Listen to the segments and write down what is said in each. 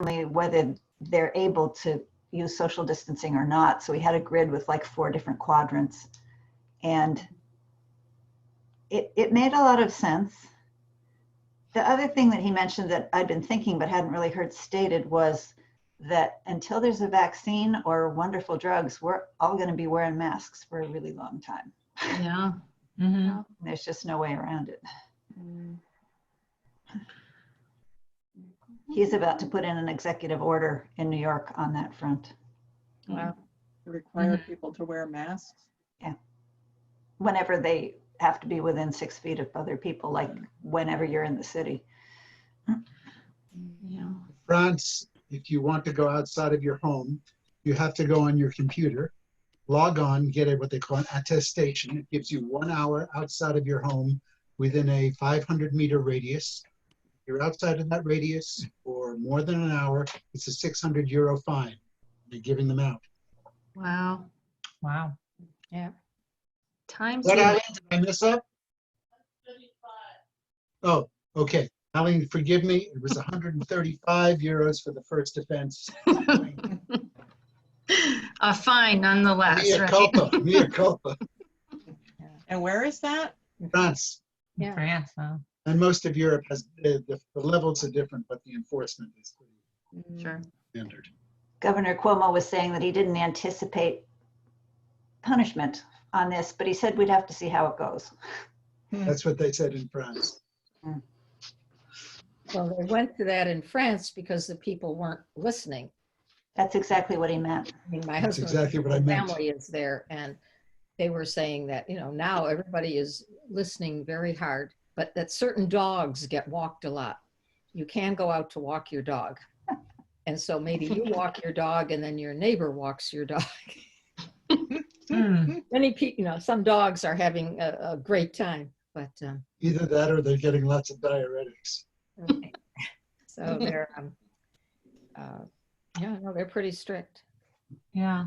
whether they're able to use social distancing or not. So we had a grid with like 4 different quadrants, and it made a lot of sense. The other thing that he mentioned that I'd been thinking but hadn't really heard stated was that until there's a vaccine or wonderful drugs, we're all going to be wearing masks for a really long time. Yeah. Mm-hmm. There's just no way around it. He's about to put in an executive order in New York on that front. Wow. To require people to wear masks? Yeah. Whenever they have to be within 6 feet of other people, like whenever you're in the city. Yeah. France, if you want to go outside of your home, you have to go on your computer, log on, get what they call an attestation. It gives you 1 hour outside of your home within a 500-meter radius. If you're outside of that radius for more than an hour, it's a €600 fine. They're giving them out. Wow. Wow. Yeah. Times. What, Alan, did I mess up? Oh, okay. Alan, forgive me. It was €135 for the first offense. A fine nonetheless. Mea Right? culpa, mea culpa. And where is that? France. Yeah. France, huh? And most of Europe has, the levels are different, but the enforcement is pretty Sure. standard. Governor Cuomo was saying that he didn't anticipate punishment on this, but he said we'd have to see how it goes. That's what they said in France. Well, they went to that in France because the people weren't listening. That's exactly what he meant. I mean, my That's husband's exactly what I meant. family is there, and they were saying that, now everybody is listening very hard, but that certain dogs get walked a lot. You can go out to walk your dog. And so maybe you walk your dog and then your neighbor walks your dog. Many people, some dogs are having a great time, but Either that or they're getting lots of diuretics. okay. So they're they're pretty strict. Yeah.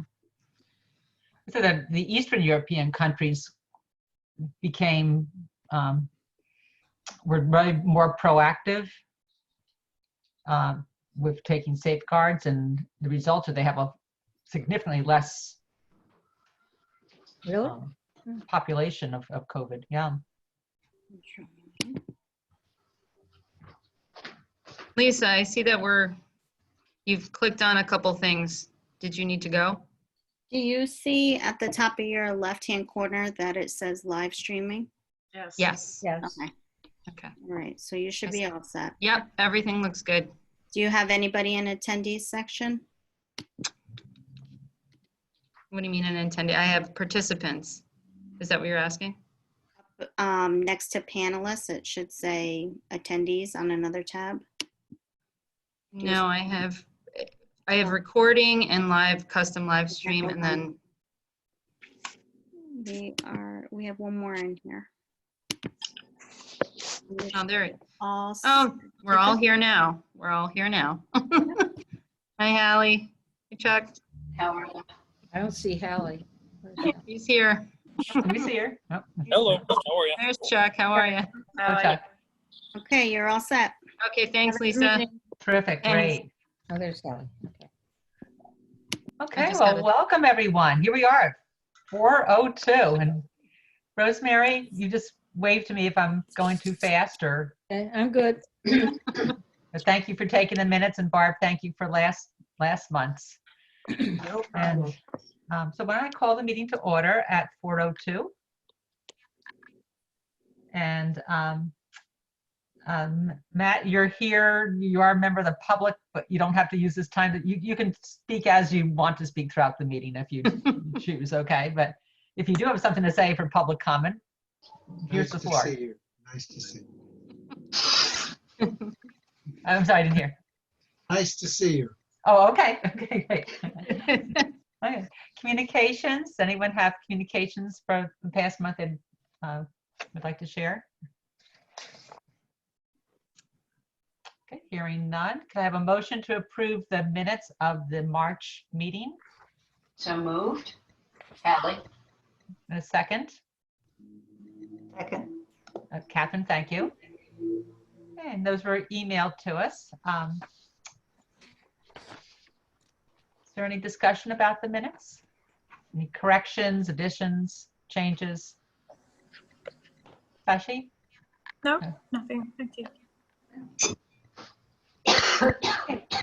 So the Eastern European countries became, were really more proactive with taking safeguards, and the results are they have a significantly less Really? population of COVID. Yeah. Lisa, I see that you've clicked on a couple things. Did you need to go? Do you see at the top of your left-hand corner that it says live streaming? Yes. Yes. Yes. Okay, Okay. all right, so you should be all set. Yep. Everything looks good. Do you have anybody in attendees section? What do you mean an attendee? I have participants. Is that what you're asking? Next to panelists, it should say attendees on another tab. No, I have recording and live custom live stream, and then We have one more in here. oh, there. All Oh, we're all here now. We're all here now. Hi, Hallie. Hey, Chuck. How are you? I don't see Hallie. He's here. Can we see her? Oh, Hello, how are you? There's Chuck. How are you? oh, Chuck. Okay, you're all set. Okay, thanks, Have a good Lisa. evening. Terrific. Thanks. Great. Oh, there's Hallie. Okay. Okay, just well, gotta- welcome everyone. Here we are, 4:02. And Rosemary, you just wave to me if I'm going too fast, or Okay, I'm good. but thank you for taking the minutes, and Barb, thank you for last month's. No problem. And so why don't I call the meeting to order at 4:02. And Matt, you're here. You are a member of the public, but you don't have to use this time. You can speak as you want to speak throughout the meeting if you choose, okay? But if you do have something to say for public comment, here's the floor. Nice to see you. Nice to see you. I'm sorry, I didn't hear. Nice to see you. Oh, okay. Okay, great. Okay. Communications. Anyone have communications for the past month and would like to share? Okay, hearing none. Can I have a motion to approve the minutes of the March meeting? So moved. Hallie? In a second. Second. Catherine, thank you. And those were emailed to us. there any discussion about the minutes? Any corrections, additions, changes? Sashi? No, nothing. Thank you.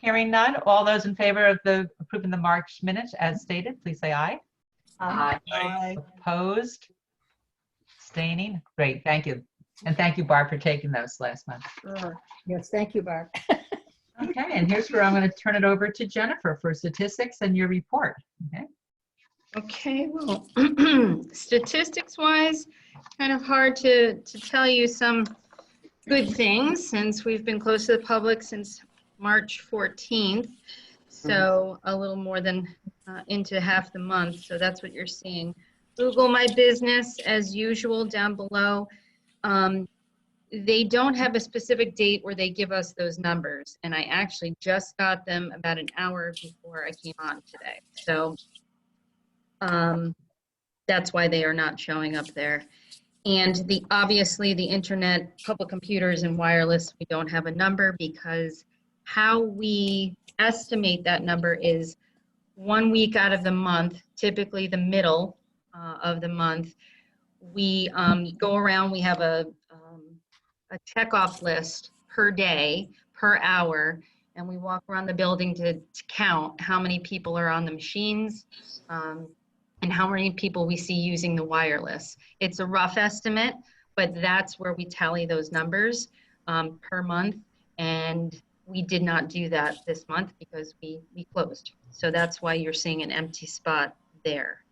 Hearing none, all those in favor of approving the March minutes as stated, please say aye. Aye. Aye. Opposed? Abstaining? Great, thank you. And thank you, Barb, for taking those last month. Sure. Yes, thank you, Barb. Okay, and here's where I'm going to turn it over to Jennifer for statistics and your report. Okay. Okay, well, statistics wise, kind of hard to tell you some good things since we've been close to the public since March 14th. So a little more than into half the month. So that's what you're seeing. Google My Business as usual down below. They don't have a specific date where they give us those numbers. And I actually just got them about an hour before I came on today. So that's why they are not showing up there. And obviously the internet, public computers and wireless, we don't have a number because how we estimate that number is 1 week out of the month, typically the middle of the month. We go around, we have a checkoff list per day, per hour, and we walk around the building to count how many people are on the machines and how many people we see using the wireless. It's a rough estimate, but that's where we tally those numbers per month. And we did not do that this month because we closed. So that's why you're seeing an empty spot there.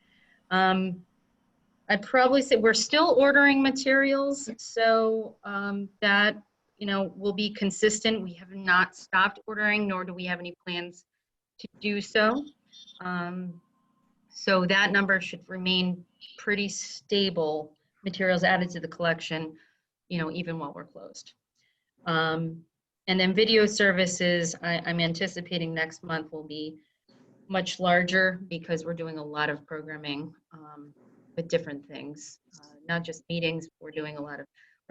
I'd probably say we're still ordering materials, so that will be consistent. We have not stopped ordering, nor do we have any plans to do so. So that number should remain pretty stable. Materials added to the collection, even while we're closed. And then video services, I'm anticipating next month will be much larger because we're doing a lot of programming with different things, not just meetings. We're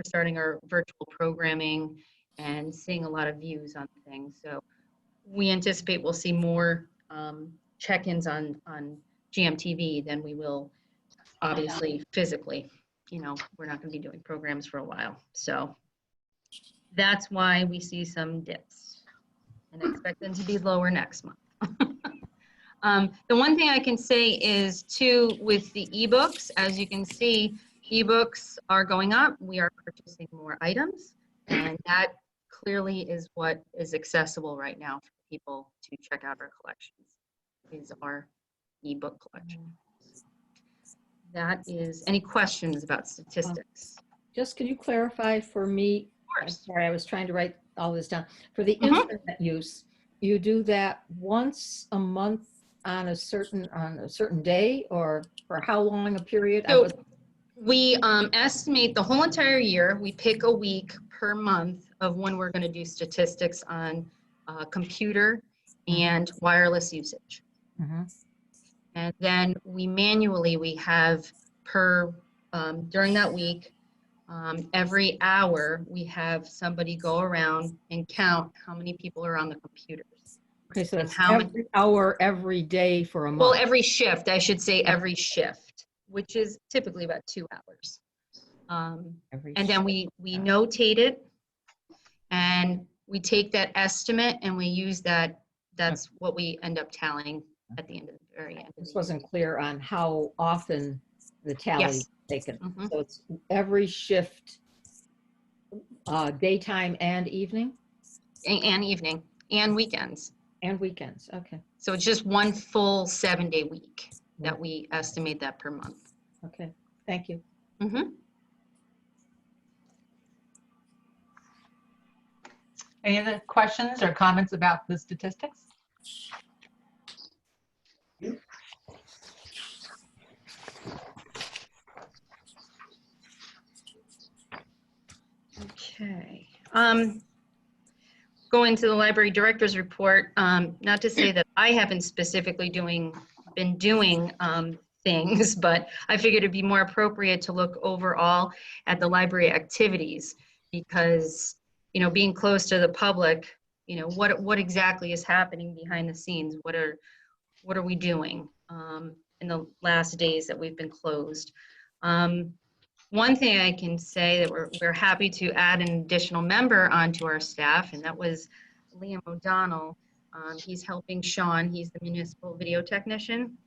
starting our virtual programming and seeing a lot of views on things. So we anticipate we'll see more check-ins on GMTV than we will obviously physically. We're not going to be doing programs for a while. So that's why we see some dips and expect them to be lower next month. The one thing I can say is too, with the ebooks, as you can see, ebooks are going up. We are purchasing more items, and that clearly is what is accessible right now for people to check out our collections, is our ebook collection. That is, any questions about statistics? Just can you clarify for me? Of I'm course. sorry, I was trying to write all this down. For the internet use, you do that once a month on a certain day, or for how long a period? So we estimate the whole entire year. We pick a week per month of when we're going to do statistics on computer and wireless usage. And then we have during that week, every hour, we have somebody go around and count how many people are on the computers. Okay, so and it's how every hour, every day for a month. Well, every shift, I should say every shift, which is typically about 2 hours. And then we notate it, and we take that estimate and we use that. That's what we end up tallying at the end of the very end. This wasn't clear on how often the tally is taken. So it's every shift, daytime and evening? And evening and weekends. And weekends, okay. So it's just one full 7-day week that we estimate that per month. Okay, thank you. Any other questions or comments about the statistics? Okay. Going to the library director's report, not to say that I haven't specifically been doing things, but I figured it'd be more appropriate to look overall at the library activities because, being close to the public, what exactly is happening behind the scenes? what are we doing in the last days that we've been closed. One thing I can say that we're happy to add an additional member onto our staff, and that was Liam O'Donnell. He's helping Sean. He's the municipal video technician.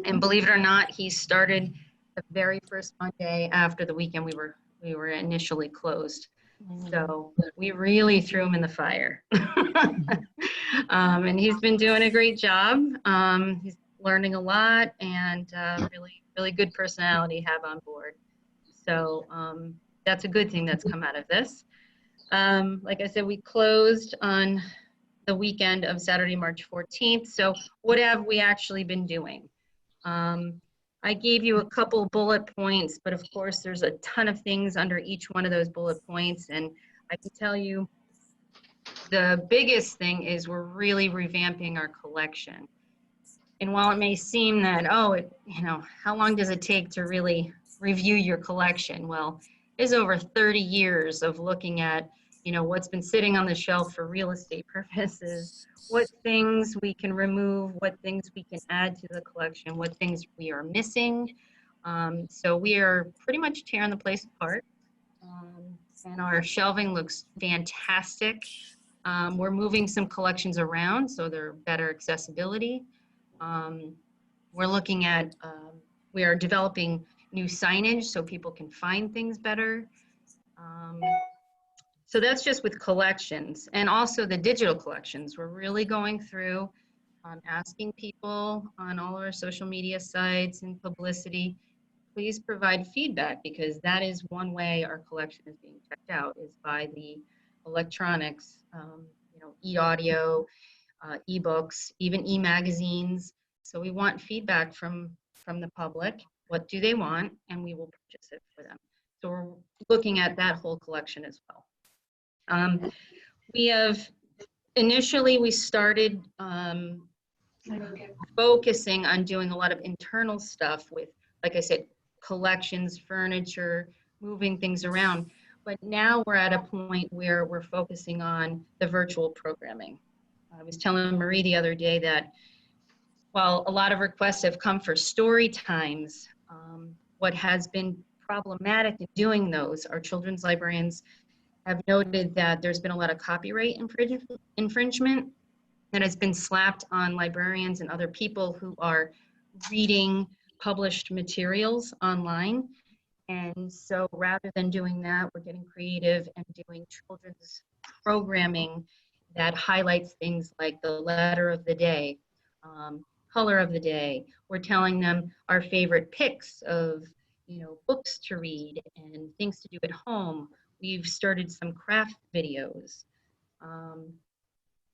And believe it or not, he started the very first Monday after the weekend we were initially closed. So we really threw him in the fire. And he's been doing a great job. He's learning a lot, and really good personality to have on board. So that's a good thing that's come out of this. Like I said, we closed on the weekend of Saturday, March 14th. So what have we actually been doing? I gave you a couple bullet points, but of course there's a ton of things under each one of those bullet points. And I can tell you the biggest thing is we're really revamping our collection. And while it may seem that, how long does it take to really review your collection? Well, there's over 30 years of looking at, what's been sitting on the shelf for real estate purposes, what things we can remove, what things we can add to the collection, what things we are missing. So we are pretty much tearing the place apart. And our shelving looks fantastic. We're moving some collections around so they're better accessibility. We're looking at, we are developing new signage so people can find things better. So that's just with collections, and also the digital collections. We're really going through, asking people on all our social media sites and publicity, please provide feedback, because that is one way our collection is being checked out, is by the electronics, e-audio, e-books, even e-magazines. So we want feedback from the public. What do they want? And we will purchase it for them. So we're looking at that whole collection as well. We started focusing on doing a lot of internal stuff with, like I said, collections, furniture, moving things around. But now we're at a point where we're focusing on the virtual programming. I was telling Marie the other day that while a lot of requests have come for story times, what has been problematic in doing those, our children's librarians have noted that there's been a lot of copyright infringement that has been slapped on librarians and other people who are reading published materials online. And so rather than doing that, we're getting creative and doing children's programming that highlights things like the letter of the day, color of the day. We're telling them our favorite picks of, books to read and things to do at home. We've started some craft videos.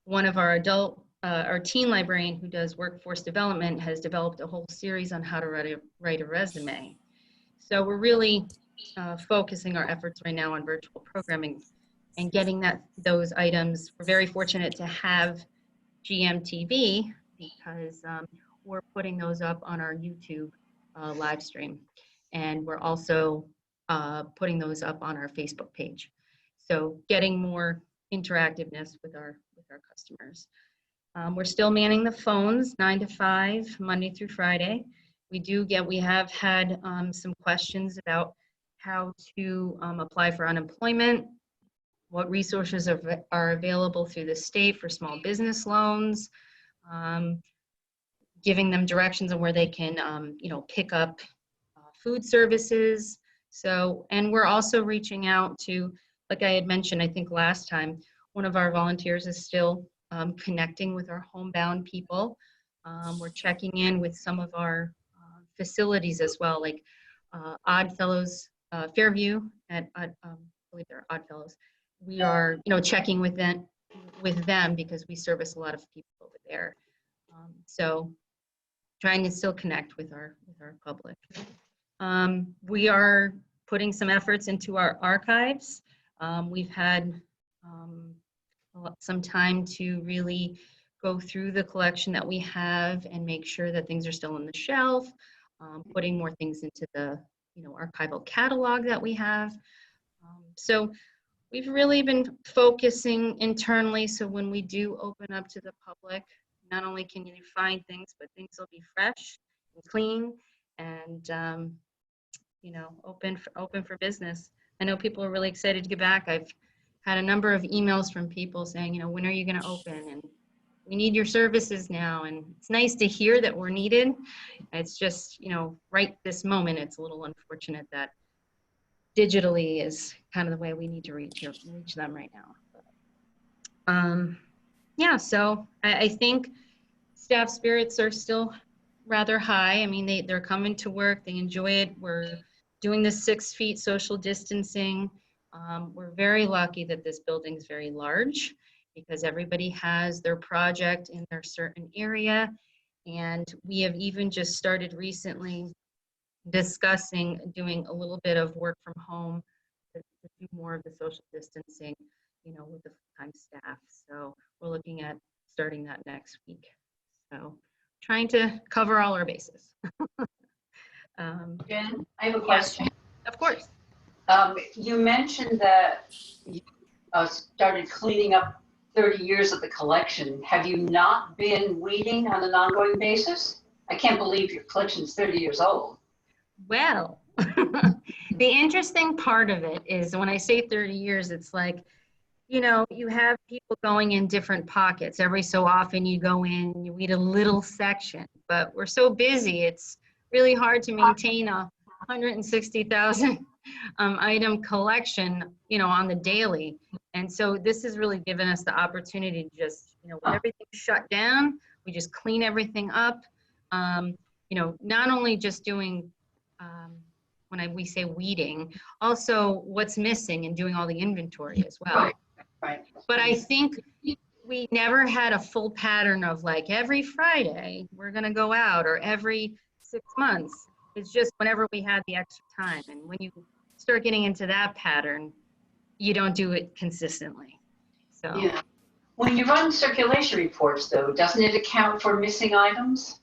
One of our teen librarian who does workforce development has developed a whole series on how to write a resume. So we're really focusing our efforts right now on virtual programming and getting those items. We're very fortunate to have GMTV because we're putting those up on our YouTube live stream. And we're also putting those up on our Facebook page. So getting more interactiveness with our customers. We're still manning the phones 9 to 5, Monday through Friday. We have had some questions about how to apply for unemployment, what resources are available through the state for small business loans, giving them directions on where they can, pick up food services. So, and we're also reaching out to, like I had mentioned, I think last time, one of our volunteers is still connecting with our homebound people. We're checking in with some of our facilities as well, like Oddfellows, Fairview, and I believe they're Oddfellows. We are, checking with them because we service a lot of people over there. So trying to still connect with our public. We are putting some efforts into our archives. We've had some time to really go through the collection that we have and make sure that things are still on the shelf, putting more things into the archival catalog that we have. So we've really been focusing internally, so when we do open up to the public, not only can you find things, but things will be fresh and clean and, open for business. I know people are really excited to get back. I've had a number of emails from people saying, when are you going to open? And we need your services now. And it's nice to hear that we're needed. It's just, right this moment, it's a little unfortunate that digitally is kind of the way we need to reach them right now. Yeah, so I think staff spirits are still rather high. I mean, they're coming to work, they enjoy it. We're doing the 6 feet social distancing. We're very lucky that this building is very large because everybody has their project in their certain area. And we have even just started recently discussing doing a little bit of work from home to do more of the social distancing, with the full-time staff. So we're looking at starting that next week. So trying to cover all our bases. Jen, I have a Yes. question. Of course. You mentioned that you started cleaning up 30 years of the collection. Have you not been weeding on an ongoing basis? I can't believe your collection's 30 years old. Well, the interesting part of it is when I say 30 years, it's like, you have people going in different pockets. Every so often you go in, you weed a little section, but we're so busy, it's really hard to maintain a 160,000 item collection, on the daily. And so this has really given us the opportunity to just, with everything shut down, we just clean everything up. Not only just doing, when we say weeding, also what's missing and doing all the inventory as well. Right. But I think we never had a full pattern of like every Friday we're going to go out or every 6 months. It's just whenever we had the extra time. And when you start getting into that pattern, you don't do it consistently. So Yeah. When you run circulation reports, though, doesn't it account for missing items?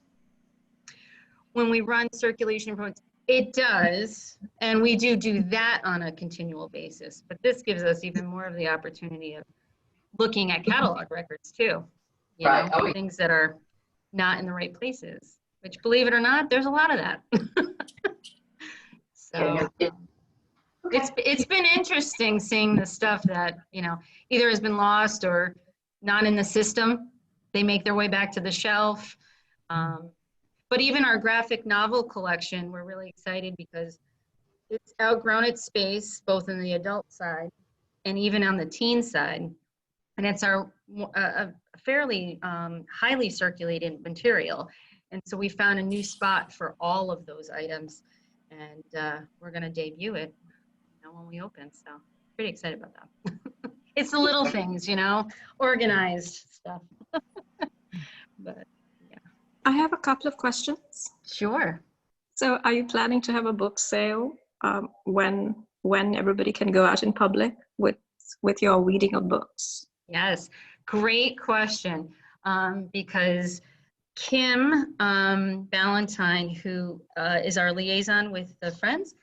when we run circulation reports, it does. And we do that on a continual basis. But this gives us even more of the opportunity of looking at catalog records too. Right. Oh, yeah. Things that are not in the right places, which, believe it or not, there's a lot of that. So it's been interesting seeing the stuff that, either has been lost or not in the system. They make their way back to the shelf. But even our graphic novel collection, we're really excited because it's outgrown its space, both in the adult side and even on the teen side. And it's a fairly highly circulated material. And so we found a new spot for all of those items. And we're going to debut it when we open. So pretty excited about that. It's the little things, organized stuff. But yeah. I have a couple of questions. Sure. So are you planning to have a book sale when everybody can go out in public with your reading of books? Yes, great question. Because Kim Ballantyne, who is our liaison with the Friends,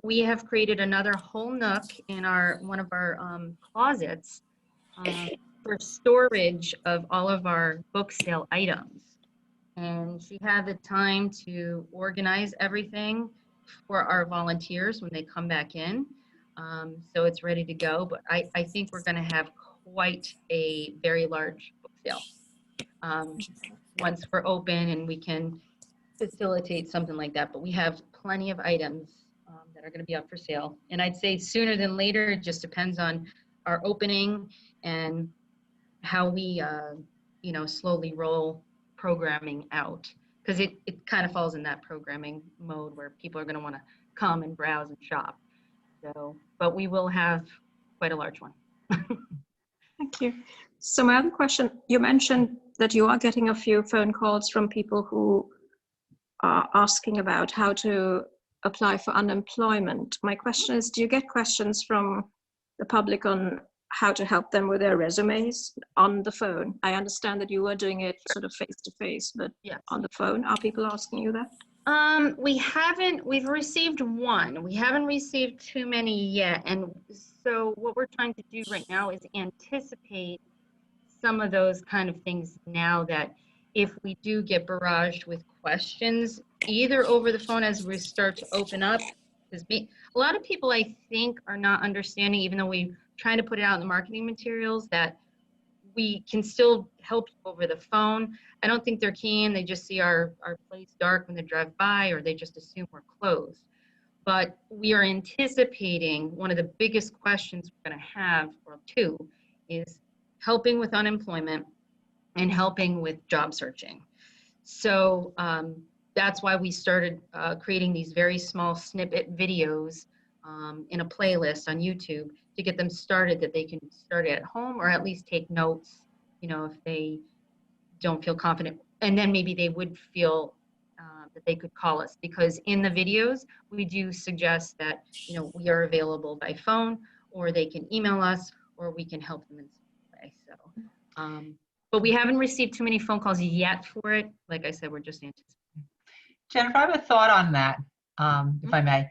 we have created another whole nook in one of our closets for storage of all of our book sale items. And she had the time to organize everything for our volunteers when they come back in. So it's ready to go, but I think we're going to have quite a very large book sale once we're open and we can facilitate something like that. But we have plenty of items that are going to be up for sale. And I'd say sooner than later. It just depends on our opening and how we, slowly roll programming out. Because it kind of falls in that programming mode where people are going to want to come and browse and shop. So, but we will have quite a large one. Thank you. So my other question, you mentioned that you are getting a few phone calls from people who are asking about how to apply for unemployment. My question is, do you get questions from the public on how to help them with their resumes on the phone? I understand that you are doing it sort of face to face, but yes. On the phone, are people asking you that? We've received one. We haven't received too many yet. And so what we're trying to do right now is anticipate some of those kind of things now that if we do get barraged with questions, either over the phone as we start to open up, because a lot of people I think are not understanding, even though we try to put it out in the marketing materials, that we can still help you over the phone. I don't think they're keen. They just see our place dark when they drive by, or they just assume we're closed. But we are anticipating one of the biggest questions we're going to have, or two, is helping with unemployment and helping with job searching. So that's why we started creating these very small snippet videos in a playlist on YouTube to get them started, that they can start at home or at least take notes, you know, if they don't feel confident. And then maybe they would feel that they could call us, because in the videos, we do suggest that, you know, we are available by phone, or they can email us, or we can help them in some way. So, but we haven't received too many phone calls yet for it. Like I said, we're just anticipating. Jennifer, I have a thought on that, if I may.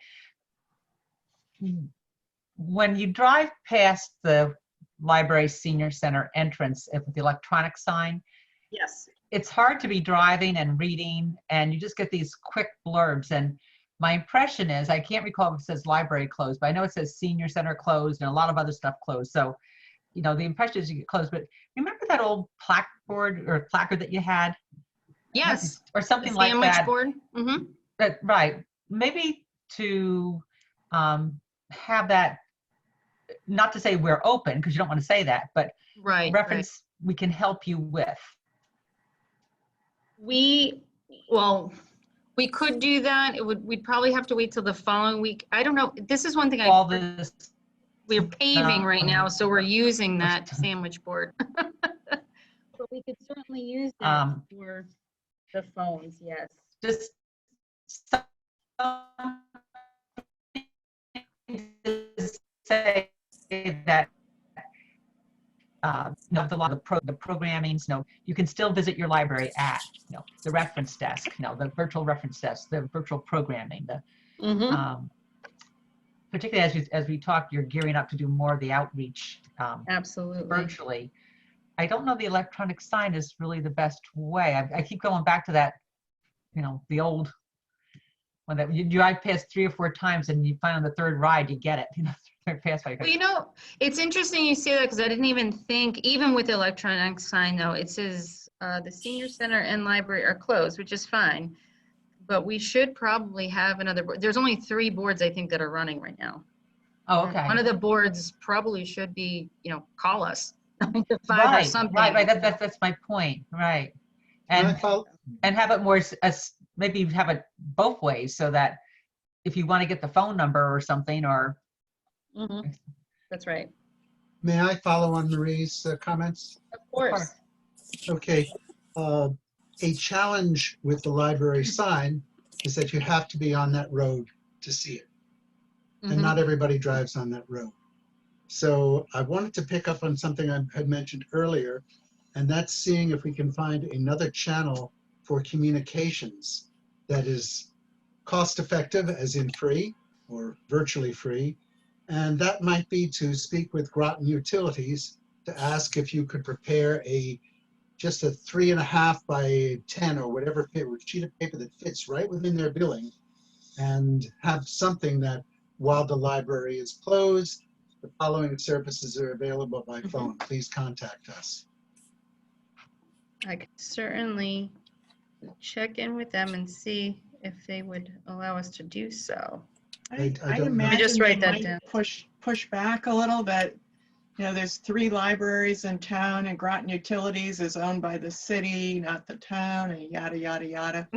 When you drive past the library senior center entrance with the electronic sign, Yes. it's hard to be driving and reading, and you just get these quick blurbs. And my impression is, I can't recall if it says library closed, but I know it says senior center closed and a lot of other stuff closed. So, you know, the impression is you get closed. But remember that old placard that you had? Yes. Or something The like sandwich that. board. Mm-hmm. Right. Maybe to have that, not to say we're open, because you don't want to say that, but reference we can help you with. Well, we could do that. We'd probably have to wait till the following week. I don't know. This is one thing we're paving right now, so we're using that sandwich board. But we could certainly use that for the phones, yes. Just say that the programming, you can still visit your library at, the reference desk, the virtual reference desk, the virtual programming, particularly as we talk, you're gearing up to do more of the outreach absolutely virtually. I don't know the electronic sign is really the best way. I keep going back to that, the old one that you drive past 3 or 4 times and you find on the third ride, you get it. Well, it's interesting you say that, because I didn't even think, even with the electronic sign though, it says the senior center and library are closed, which is fine. But we should probably have another board. There's only 3 boards I think that are running right now. Oh, okay. And one of the boards probably should be, call us. 5 right, or something. Right. That's my point. Right. And have it more maybe have it both ways, so that if you want to get the phone number or something, or. That's right. May I follow on Marie's comments? Of course. Okay. A challenge with the library sign is that you have to be on that road to see it. And not everybody drives on that road. So I wanted to pick up on something I had mentioned earlier, and that's seeing if we can find another channel for communications that is cost effective, as in free or virtually free. And that might be to speak with Groton Utilities to ask if you could prepare just a 3.5 by 10 or whatever sheet of paper that fits right within their billing, and have something that while the library is closed, the following services are available by phone. Please contact us. I could certainly check in with them and see if they would allow us to do so. I don't imagine just they write that might down. push back a little bit. There's 3 libraries in town, and Groton Utilities is owned by the city, not the town, and yada, yada, yada.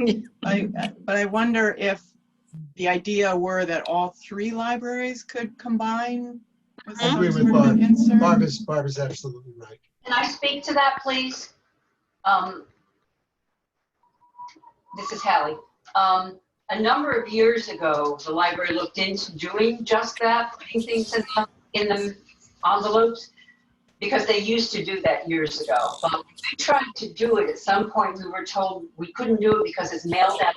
But I wonder if the idea were that all 3 libraries could combine with I some agree with sort of Barb. an insert. Barb is absolutely right. Can I speak to that, please? This is Hallie. A number of years ago, the library looked into doing just that, putting things in the envelopes, because they used to do that years ago. But when we tried to do it, at some point we were told we couldn't do it because it's mailed out.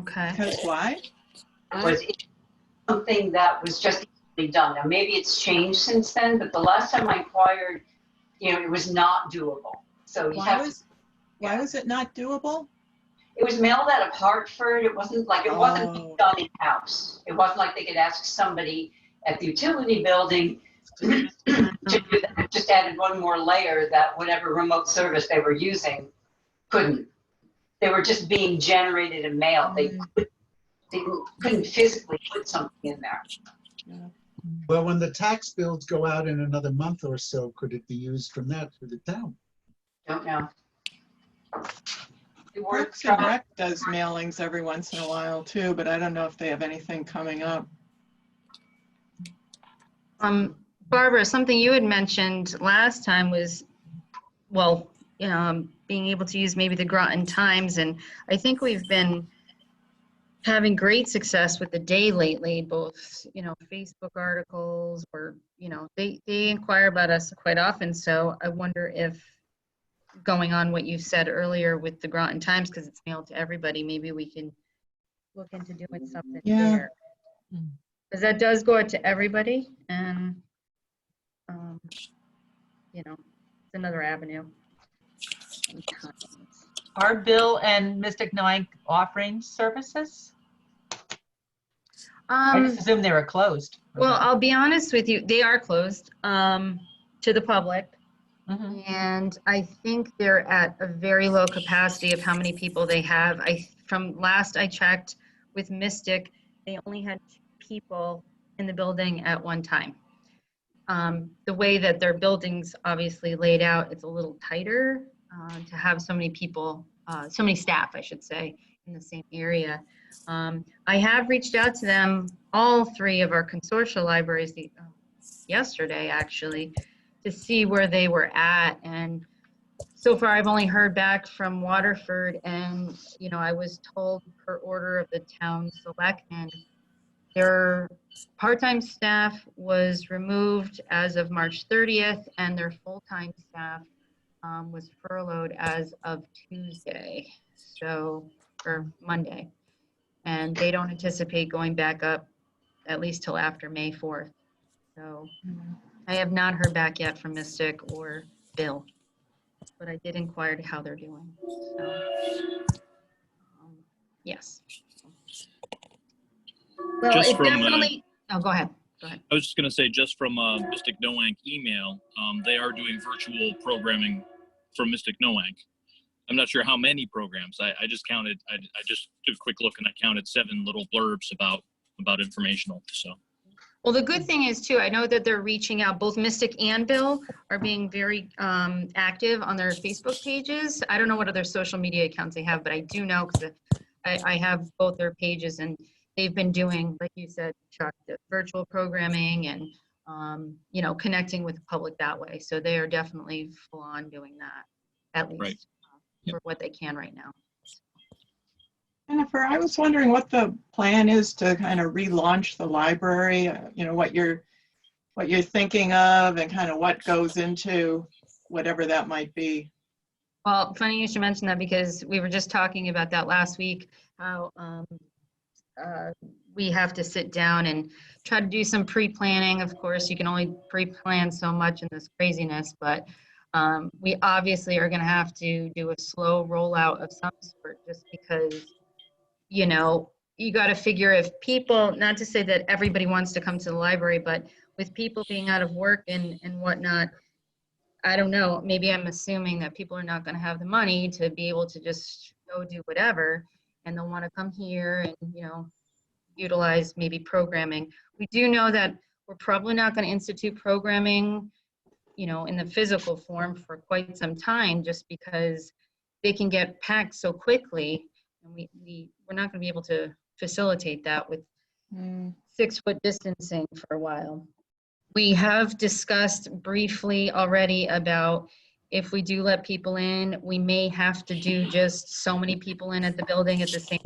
Okay. Because why? It was something that was just easily done. Now maybe it's changed since then, but the last time I inquired, it was not doable. So you have to, Why was it not doable? it was mailed out of Hartford. It wasn't Oh. done in-house. It wasn't like they could ask somebody at the utility building to do that. It just added one more layer that whatever remote service they were using couldn't. They were just being generated and mailed. They couldn't physically put something in there. Yeah. Well, when the tax bills go out in another month or so, could it be used from that for the town? Don't know. Parks and Rec does mailings every once in a while too, but I don't know if they have anything coming up. Barbara, something you had mentioned last time was, well, being able to use maybe the Groton Times, and I think we've been having great success with the Day lately, both, Facebook articles or, they inquire about us quite often. So I wonder if, going on what you said earlier with the Groton Times, because it's mailed to everybody, maybe we can look into doing something there. Because that does go out to everybody, and, it's another avenue. Are Bill and Mystic Knowing offering services? I just assumed they were closed. Well, I'll be honest with you, they are closed to the public. Mm-hmm. And I think they're at a very low capacity of how many people they have. From last I checked with Mystic, they only had 2 people in the building at one time. The way that their building's obviously laid out, it's a little tighter to have so many people, so many staff, I should say, in the same area. I have reached out to them, all 3 of our consortial libraries, yesterday actually, to see where they were at. And so far I've only heard back from Waterford, and I was told per order of the town selectmen, their part-time staff was removed as of March 30th, and their full-time staff was furloughed as of Tuesday, or Monday. And they don't anticipate going back up at least till after May 4th. So I have not heard back yet from Mystic or Bill, but I did inquire how they're doing. So, yes. Well, Just it from, definitely. Oh, go ahead. Go ahead. I was just going to say, just from Mystic Noank email, they are doing virtual programming from Mystic Noank. I'm not sure how many programs. I just counted. I just took a quick look and I counted 7 little blurbs about informational. So. Well, the good thing is too, I know that they're reaching out, both Mystic and Bill are being very active on their Facebook pages. I don't know what other social media accounts they have, but I do know because I have both their pages, and they've been doing, like you said, Chuck, the virtual programming and, connecting with the public that way. So they are definitely full on doing that, at least right. For what they can right now. Jennifer, I was wondering what the plan is to kind of relaunch the library, what you're thinking of and kind of what goes into whatever that might be. Well, funny you should mention that, because we were just talking about that last week, how we have to sit down and try to do some pre-planning. Of course, you can only pre-plan so much in this craziness, but we obviously are going to have to do a slow rollout of some sort, just because you got to figure, if people, not to say that everybody wants to come to the library, but with people being out of work and whatnot, I don't know, maybe I'm assuming that people are not going to have the money to be able to just go do whatever, and they'll want to come here and, utilize maybe programming. We do know that we're probably not going to institute programming, in the physical form for quite some time, just because they can get packed so quickly. And we're not going to be able to facilitate that with 6-foot distancing for a while. We have discussed briefly already about, if we do let people in, we may have to do just so many people in at the building at the same,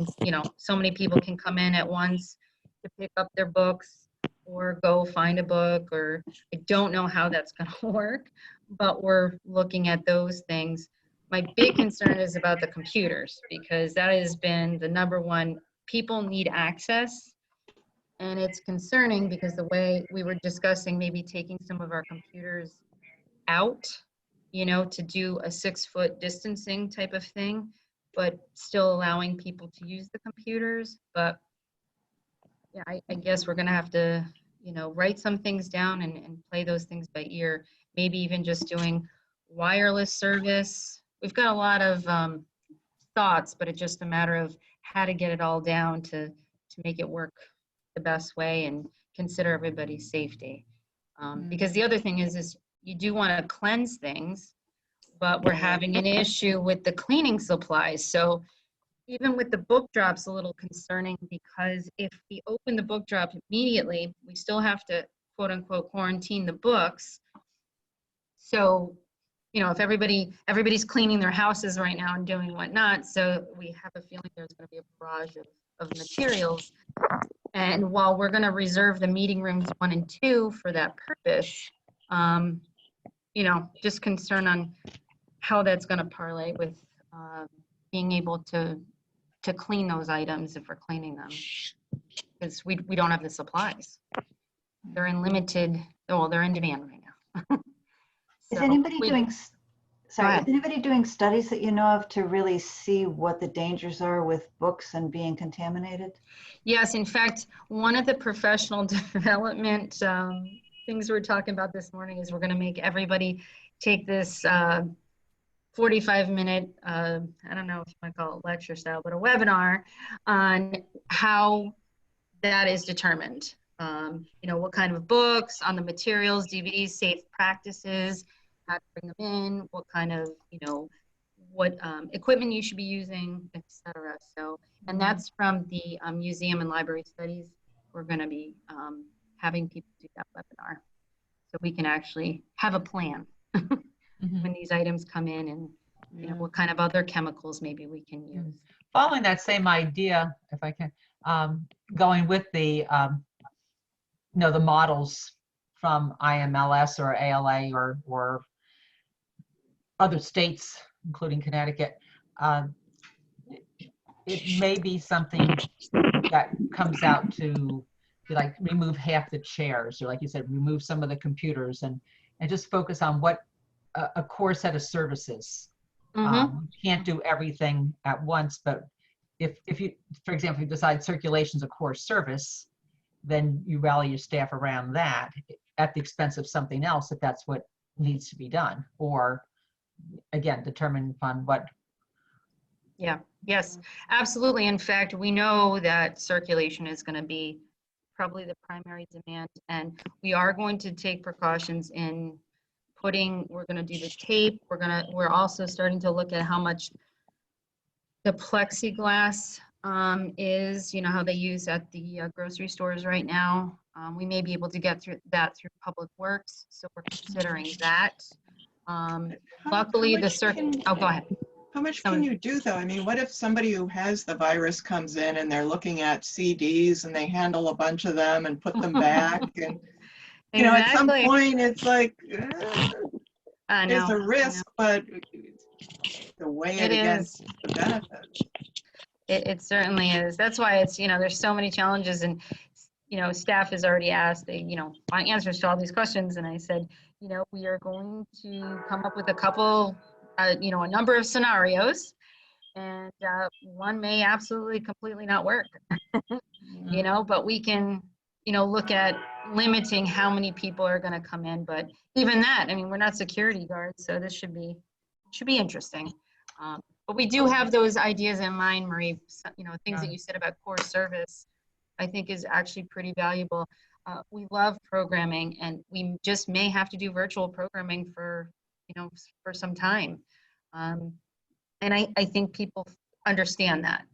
so many people can come in at once to pick up their books or go find a book, or I don't know how that's going to work, but we're looking at those things. My big concern is about the computers, because that has been the number one. People need access, and it's concerning because the way we were discussing maybe taking some of our computers out you know, to do a 6-foot distancing type of thing, but still allowing people to use the computers. But yeah, I guess we're gonna have to, you know, write some things down and play those things by ear. Maybe even just doing wireless service. We've got a lot of thoughts, but it's just a matter of how to get it all down to make it work the best way and consider everybody's safety. Because the other thing is you do want to cleanse things, but we're having an issue with the cleaning supplies. So even with the book drops, a little concerning, because if we open the book drop immediately, we still have to quote unquote quarantine the books. So, you know, if everybody's cleaning their houses right now and doing whatnot, so we have a feeling there's going to be a barrage of materials. And while we're going to reserve the meeting rooms 1 and 2 for that purpose, you know, just concern on how that's going to parlay with being able to clean those items if we're cleaning them, because we don't have the supplies. They're in limited, well, they're in demand right now. Is So anybody we- doing, sorry, ahead. is anybody doing studies that you know of to really see what the dangers are with books and being contaminated? Yes, in fact, one of the professional development things we're talking about this morning is we're going to make everybody take this 45-minute, I don't know if you might call it lecture style, but a webinar on how that is determined. You know, what kind of books, on the materials, DVDs, safe practices, how to bring them in, what kind of, you know, what equipment you should be using, etc. So, and that's from the Museum and Library Studies. We're going to be having people do that webinar, so we can actually have a plan when these items come in, and you know, what kind of other chemicals maybe we can use. Following that same idea, if I can, going with the, you know, the models from IMLS or ALA or other states, including Connecticut, it may be something that comes out to like remove half the chairs, or like you said, remove some of the computers, and just focus on what a core set of services. You can't do everything at once, but if you, for example, you decide circulation's a core service, then you rally your staff around that at the expense of something else if that's what needs to be done, or again, determine upon what. Yeah, yes, absolutely. In fact, we know that circulation is going to be probably the primary demand, and we are going to take precautions in putting, we're going to do the tape. We're also starting to look at how much the plexiglass is, you know, how they use at the grocery stores right now. We may be able to get through that through Public Works, so we're considering that. Luckily, oh, go ahead. How much can you do though? I mean, what if somebody who has the virus comes in and they're looking at CDs and they handle a bunch of them and put them back, and you know, at some point it's like there's a risk, but to weigh it against the benefits. It certainly is. That's why it's, you know, there's so many challenges, and you know, staff has already asked, you know, my answers to all these questions, and I said, you know, we are going to come up with a couple, you know, a number of scenarios, and one may absolutely completely not work, you know, but we can, you know, look at limiting how many people are going to come in. But even that, I mean, we're not security guards, so this should be interesting. But we do have those ideas in mind, Marie. You know, things that you said about core service, I think is actually pretty valuable. We love programming, and we just may have to do virtual programming for, you know, for some time. And I think people understand that.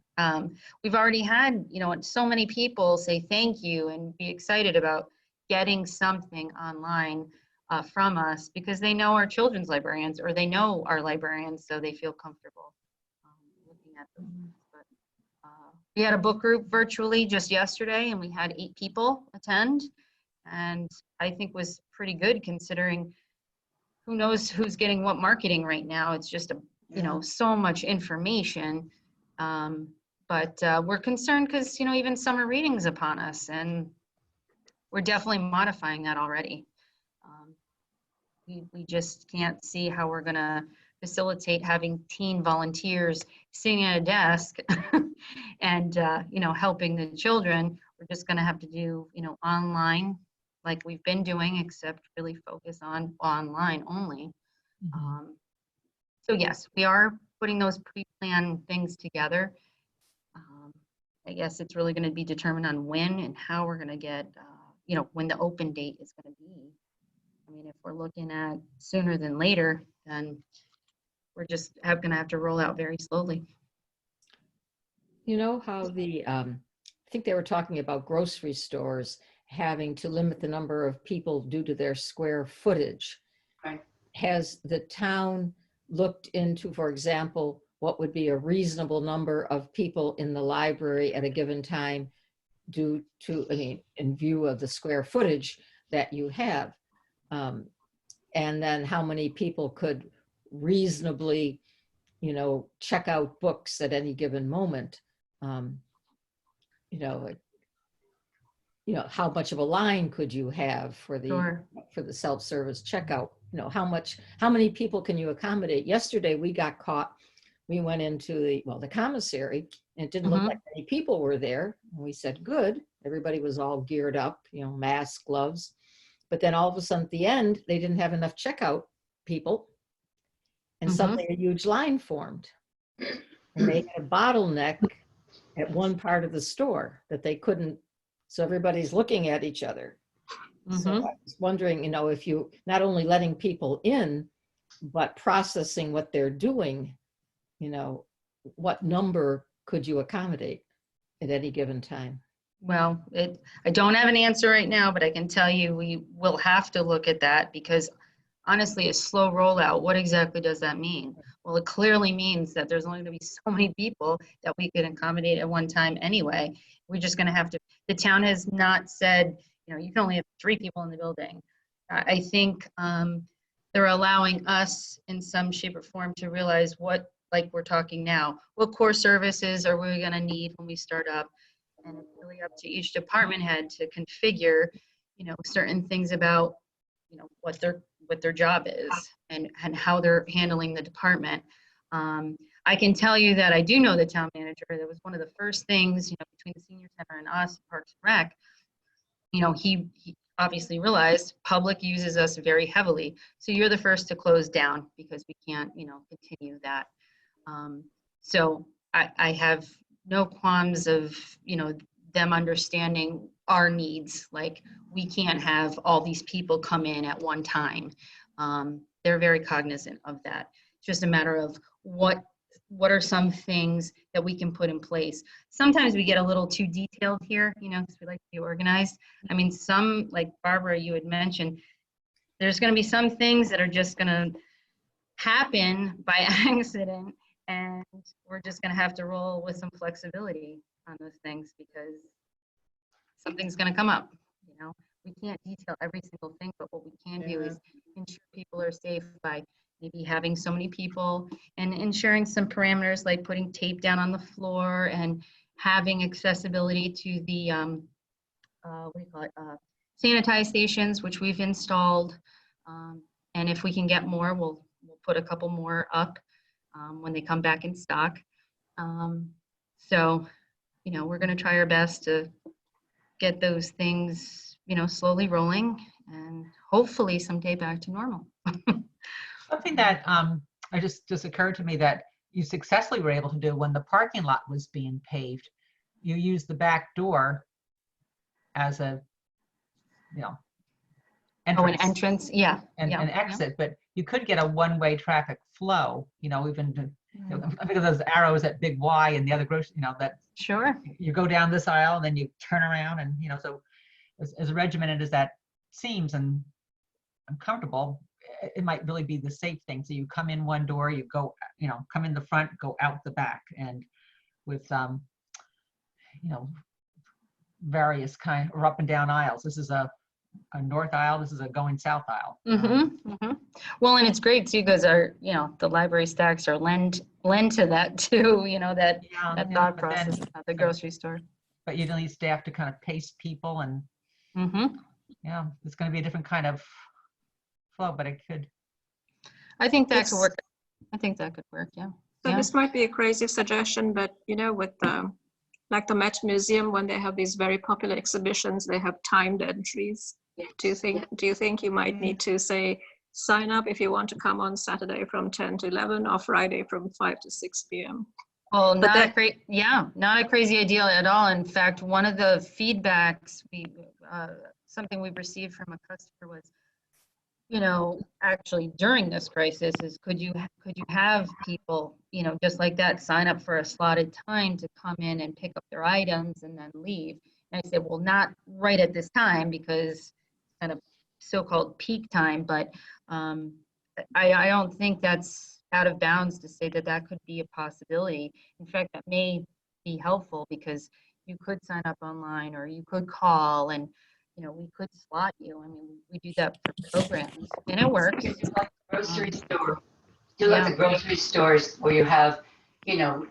We've already had, you know, so many people say thank you and be excited about getting something online from us, because they know our children's librarians, or they know our librarians, so they feel comfortable looking at those things. But we had a book group virtually just yesterday, and we had 8 people attend, and I think was pretty good considering who knows who's getting what marketing right now. It's just you know, so much information. But we're concerned because, you know, even summer reading's upon us, and we're definitely modifying that already. We just can't see how we're gonna facilitate having teen volunteers sitting at a desk and, helping the children. We're just gonna have to do, online like we've been doing, except really focus on online only. So yes, we are putting those pre-planned things together. I guess it's really gonna be determined on when and how we're gonna get, when the open date is gonna be. I mean, if we're looking at sooner than later, then we're just gonna have to roll out very slowly. You know how I think they were talking about grocery stores having to limit the number of people due to their square footage. Right. Has the town looked into, for example, what would be a reasonable number of people in the library at a given time due to, in view of the square footage that you have? And then how many people could reasonably, check out books at any given moment? How much of a line could you have for the Sure. for the self-service checkout? How many people can you accommodate? Yesterday we got caught. We went into the commissary, and it didn't look like many people were there. And we said, good. Everybody was all geared up, masks, gloves. But then all of a sudden at the end, they didn't have enough checkout people. And suddenly a huge line formed. And they had a bottleneck at one part of the store that they couldn't. So everybody's looking at each other. So I was wondering, if you not only letting people in, but processing what they're doing, what number could you accommodate at any given time? Well, I don't have an answer right now, but I can tell you we will have to look at that, because honestly, a slow rollout, what exactly does that mean? Well, it clearly means that there's only going to be so many people that we could accommodate at one time anyway. We're just going to have to, the town has not said, you can only have 3 people in the building. I think they're allowing us in some shape or form to realize what, like we're talking now, what core services are we going to need when we start up? And it's really up to each department head to configure, certain things about, what their job is and how they're handling the department. I can tell you that I do know the town manager. That was one of the first things, between the senior center and us, Parks and Rec. He obviously realized public uses us very heavily. So you're the first to close down because we can't, continue that. So I have no qualms of, them understanding our needs. Like, we can't have all these people come in at one time. They're very cognizant of that. It's just a matter of what are some things that we can put in place. Sometimes we get a little too detailed here, because we like to be organized. I mean, some, like Barbara, you had mentioned, there's going to be some things that are just going to happen by accident, and we're just going to have to roll with some flexibility on those things, because something's going to come up. We can't detail every single thing, but what we can do is ensure people are safe by maybe having so many people and ensuring some parameters, like putting tape down on the floor and having accessibility to the sanitize stations, which we've installed. And if we can get more, we'll put a couple more up when they come back in stock. So, we're going to try our best to get those things, slowly rolling, and hopefully someday back to normal. Something that I just occurred to me that you successfully were able to do when the parking lot was being paved. You used the back door as a, entrance. An entrance, yeah. And an exit, but you could get a one-way traffic flow, even I think of those arrows at Big Y and the other grocery, that Sure. you go down this aisle and then you turn around, and so as regimented as that seems, and I'm comfortable, it might really be the safe thing. So you come in one door, you go, come in the front, go out the back, and with various kind or up and down aisles. This is a north aisle, this is a going south aisle. Well, and it's great too, because our, the library stacks are lend to that too, that thought process at the grocery store. But you need staff to kind of pace people, and it's going to be a different kind of flow, but it could. I think that Yes. could work. I think that could work, yeah. So Yeah. this might be a crazy suggestion, but you know, with like the Met Museum, when they have these very popular exhibitions, they have timed entries. Do you think you might need to say, sign up if you want to come on Saturday from 10 to 11 or Friday from 5 to 6 p.m. Well, But not a great, yeah, not a crazy idea at all. In fact, one of the feedbacks something we received from a customer was, you know, actually during this crisis is could you have people, you know, just like that, sign up for a slotted time to come in and pick up their items and then leave. And I said, well, not right at this time because kind of so-called peak time, but I don't think that's out of bounds to say that that could be a possibility. In fact, that may be helpful because you could sign up online or you could call and, you know, we could slot you. I mean, we do that for programs and it works. It's like the grocery store. Do yeah. like the grocery stores where you have, you know,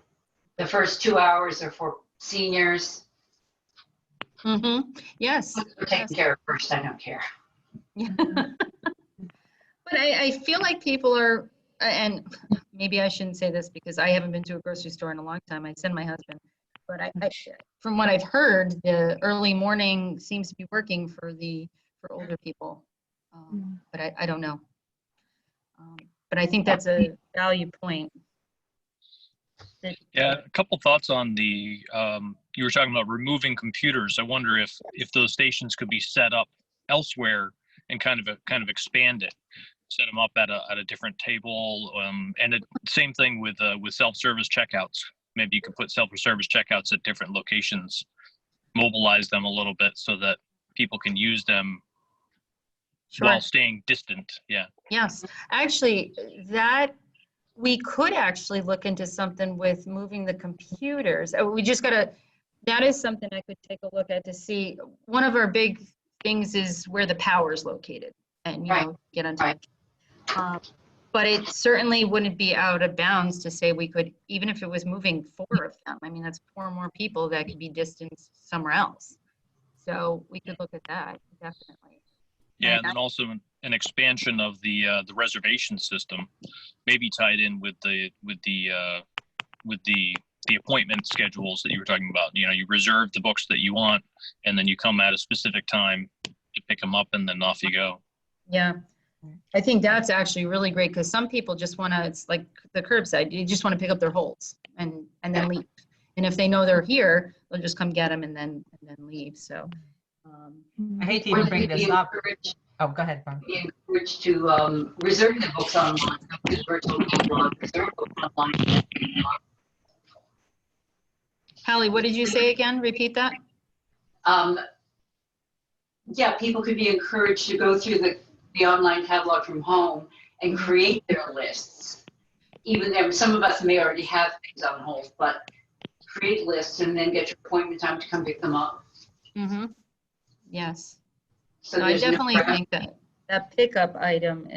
the first 2 hours are for seniors. Mm-hmm. Yes. We're taking care of first. I don't care. Yeah. But I feel like people are, and maybe I shouldn't say this because I haven't been to a grocery store in a long time. I send my husband, but I from what I've heard, the early morning seems to be working for older people. But I don't know. But I think that's a value point. Yeah, a couple thoughts on the, you were talking about removing computers. I wonder if those stations could be set up elsewhere and kind of expand it, set them up at a different table. And same thing with self-service checkouts. Maybe you could put self-service checkouts at different locations, mobilize them a little bit so that people can use them while staying distant. Yeah. Yes, actually, that we could actually look into something with moving the computers. We just gotta, that is something I could take a look at to see. One of our big things is where the power is located and, you know, get on touch. But it certainly wouldn't be out of bounds to say we could, even if it was moving 4 of them, I mean, that's 4 more people that could be distanced somewhere else. So we could look at that, definitely. Yeah, and then also an expansion of the reservation system, maybe tied in with the appointment schedules that you were talking about. You know, you reserve the books that you want, and then you come at a specific time to pick them up, and then off you go. Yeah, I think that's actually really great because some people just want to. It's like the curbside. You just want to pick up their holds and then leave. And if they know they're here, they'll just come get them and then leave. So. I hate to even bring this up. Oh, go ahead, Barb. Be encouraged to reserve the books online. Use virtual catalog, reserve books online. Hallie, what did you say again? Repeat that. Yeah, people could be encouraged to go through the online catalog from home and create their lists. Even though some of us may already have things on hold, but create lists and then get your appointment time to come pick them up. Mm-hmm. Yes. So No, I definitely think that pickup item,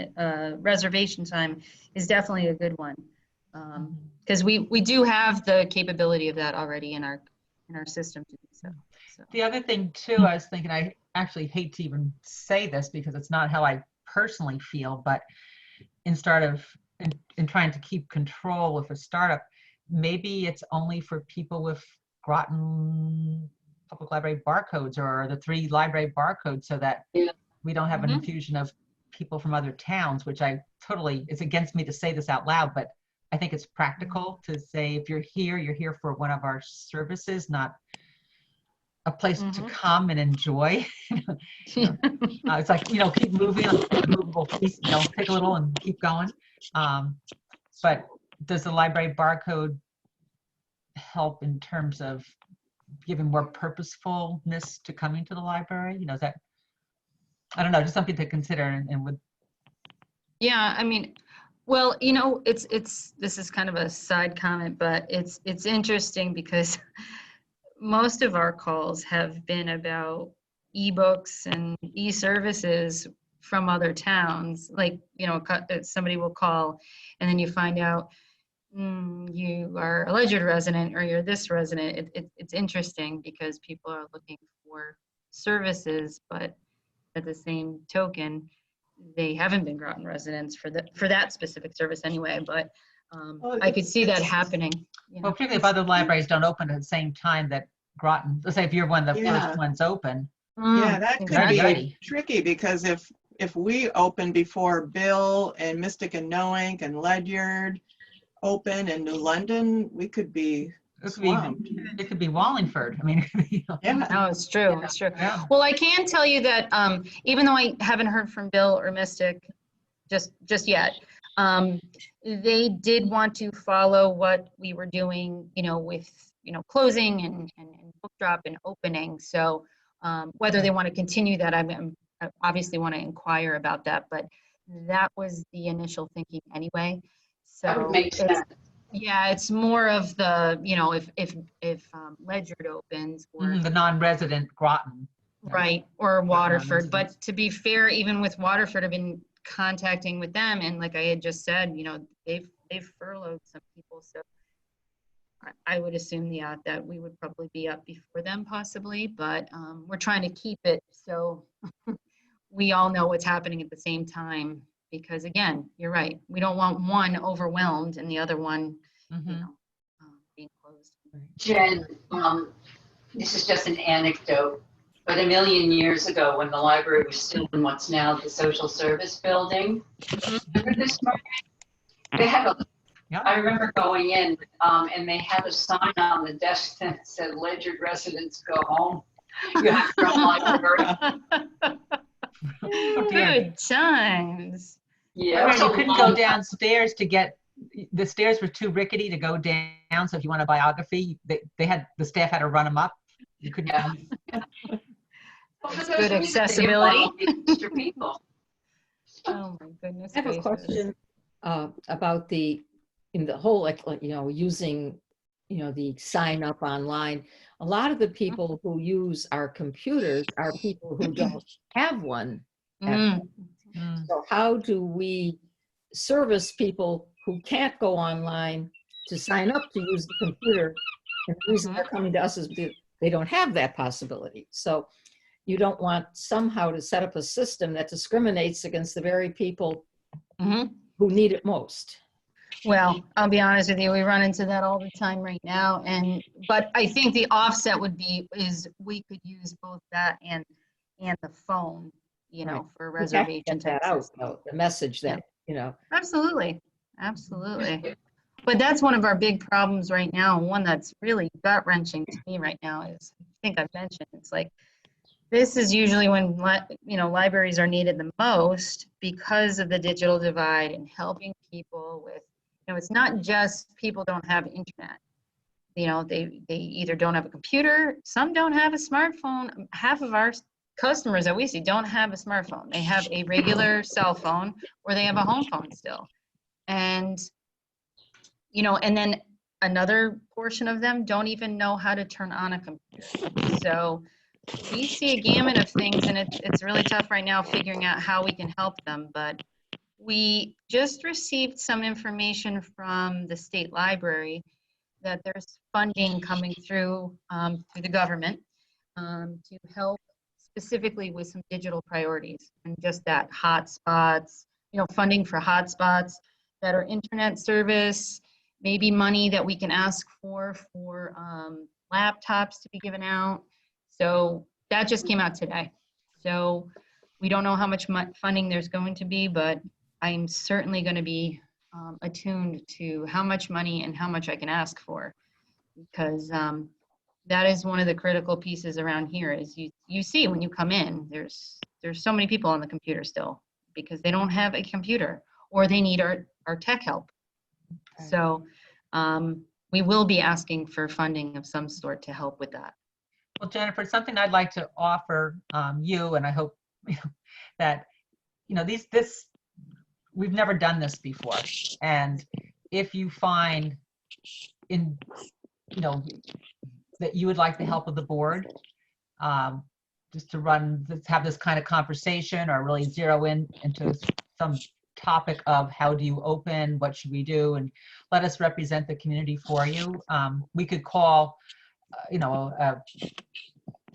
reservation time, is definitely a good one. Because we do have the capability of that already in our system to do so. The other thing too, I was thinking, I actually hate to even say this because it's not how I personally feel, but in trying to keep control with a startup, maybe it's only for people with Groton Public Library barcodes or the 3 library barcodes so that we don't have an infusion of people from other towns, which it's against me to say this out loud, but I think it's practical to say if you're here for one of our services, not a place to come and enjoy. It's like, keep moving on a movable piece, take a little and keep going. But does the library barcode help in terms of giving more purposefulness to coming to the library? Is that, I don't know, just something to consider and would. Yeah, I mean, well, this is kind of a side comment, but it's interesting because most of our calls have been about ebooks and e-services from other towns. Like, somebody will call and then you find out you are a Ledyard resident or you're this resident. It's interesting because people are looking for services, but at the same token, they haven't been Groton residents for that specific service anyway, but Well, I could see that it's- happening. You know? Well, particularly if other libraries don't open at the same time that Groton, let's say if you're one of the Yeah. first ones open. Yeah, that could exactly. be tricky because if we open before Bill and Mystic and Noank and Ledyard open in New London, we could be swamped. It could be Wallingford. I mean, Yeah. No, it's true. It's true. yeah. Well, I can tell you that even though I haven't heard from Bill or Mystic just yet, they did want to follow what we were doing, with, closing and book drop and opening. So whether they want to continue that, I obviously want to inquire about that, but that was the initial thinking anyway. So That would make sense. yeah, it's more of the, if Ledyard opens or The non-resident Groton. right, or Waterford. residents. But to be fair, even with Waterford, I've been contacting with them, and like I had just said, they've furloughed some people. So I would assume, that we would probably be up before them possibly, but we're trying to keep it so we all know what's happening at the same time. Because again, you're right. We don't want one overwhelmed and the other one, being closed. Jen, this is just an anecdote, but a million years ago when the library was still in what's now the social service building, remember this, Mark? They had I remember going in and they had a sign on the desk that said Ledyard residents go home. You have to run library. Good times. Yeah. You couldn't go downstairs to get, the stairs were too rickety to go down. So if you want a biography, the staff had to run them up. You couldn't. Yeah. Good accessibility. Extra people. Oh my goodness. I have a gracious. question about in the whole, using, the sign up online. A lot of the people who use our computers are people who don't have one. Mm. So how do we service people who can't go online to sign up to use the computer? And the reason they're coming to us is because they don't have that possibility. So you don't want somehow to set up a system that discriminates against the very people who need it most. Well, I'll be honest with you, we run into that all the time right now. But I think the offset would be we could use both that and the phone, Right. for We have to reservation get that type out, system. though, the message that, Absolutely. But that's one of our big problems right now. One that's really gut wrenching to me right now is, I think I've mentioned, it's like, this is usually when, libraries are needed the most because of the digital divide and helping people with, it's not just people don't have internet. They either don't have a computer, some don't have a smartphone. Half of our customers that we see don't have a smartphone. They have a regular cell phone or they have a home phone still. And, and then another portion of them don't even know how to turn on a computer. So we see a gamut of things, and it's really tough right now figuring out how we can help them. But we just received some information from the state library that there's funding coming through the government to help specifically with some digital priorities and just that hotspots, funding for hotspots that are internet service, maybe money that we can ask for laptops to be given out. So that just came out today. So we don't know how much funding there's going to be, but I'm certainly going to be attuned to how much money and how much I can ask for, because that is one of the critical pieces around here. Is you see when you come in, there's so many people on the computer still because they don't have a computer or they need our tech help. Okay. So we will be asking for funding of some sort to help with that. Well, Jennifer, something I'd like to offer you, and I hope that we've never done this before, and if you find that you would like the help of the board, just to have this kind of conversation or really zero into some topic of how do you open, what should we do, and let us represent the community for you. We could call,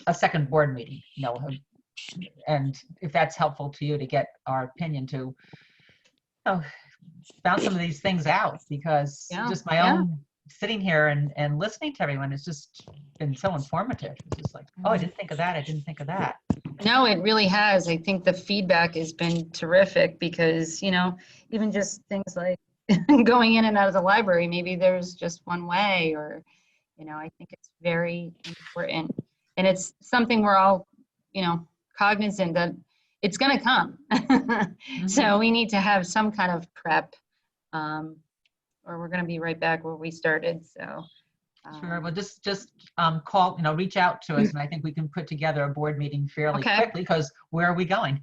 a second board meeting, and if that's helpful to you to get our opinion to, bounce some of these things out, because Yeah, just my yeah. own sitting here and listening to everyone has just been so informative. It's just like, oh, I didn't think of that. I didn't think of that. No, it really has. I think the feedback has been terrific because, even just things like going in and out of the library, maybe there's just one way, or, I think it's very important. And it's something we're all, cognizant that it's going to come. So we need to have some kind of prep, or we're going to be right back where we started. So. Sure. Well, just call, reach out to us, and I think we can put together a board meeting fairly Okay. quickly, because where are we going?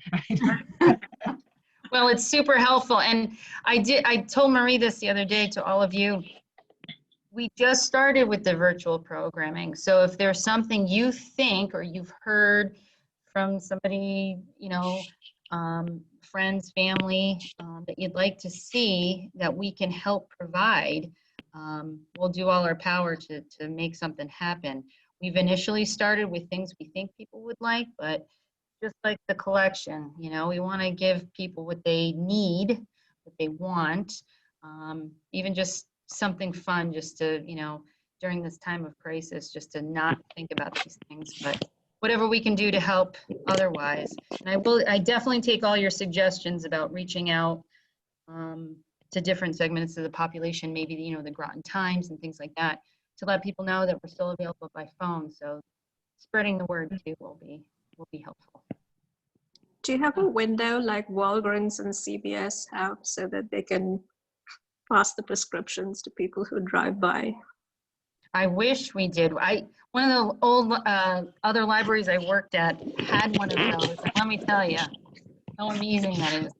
Well, it's super helpful. And I told Marie this the other day to all of you. We just started with the virtual programming. So if there's something you think or you've heard from somebody, friends, family, that you'd like to see that we can help provide, we'll do all our power to make something happen. We've initially started with things we think people would like, but just like the collection, we want to give people what they need, what they want, even just something fun, just to, during this time of crisis, just to not think about these things, but whatever we can do to help otherwise. And I definitely take all your suggestions about reaching out to different segments of the population, maybe, the Groton Times and things like that, to let people know that we're still available by phone. So spreading the word too will be helpful. Do you have a window like Walgreens and CVS have so that they can pass the prescriptions to people who drive by? I wish we did. One of the old other libraries I worked at had one of those. And let me tell you how amazing that is.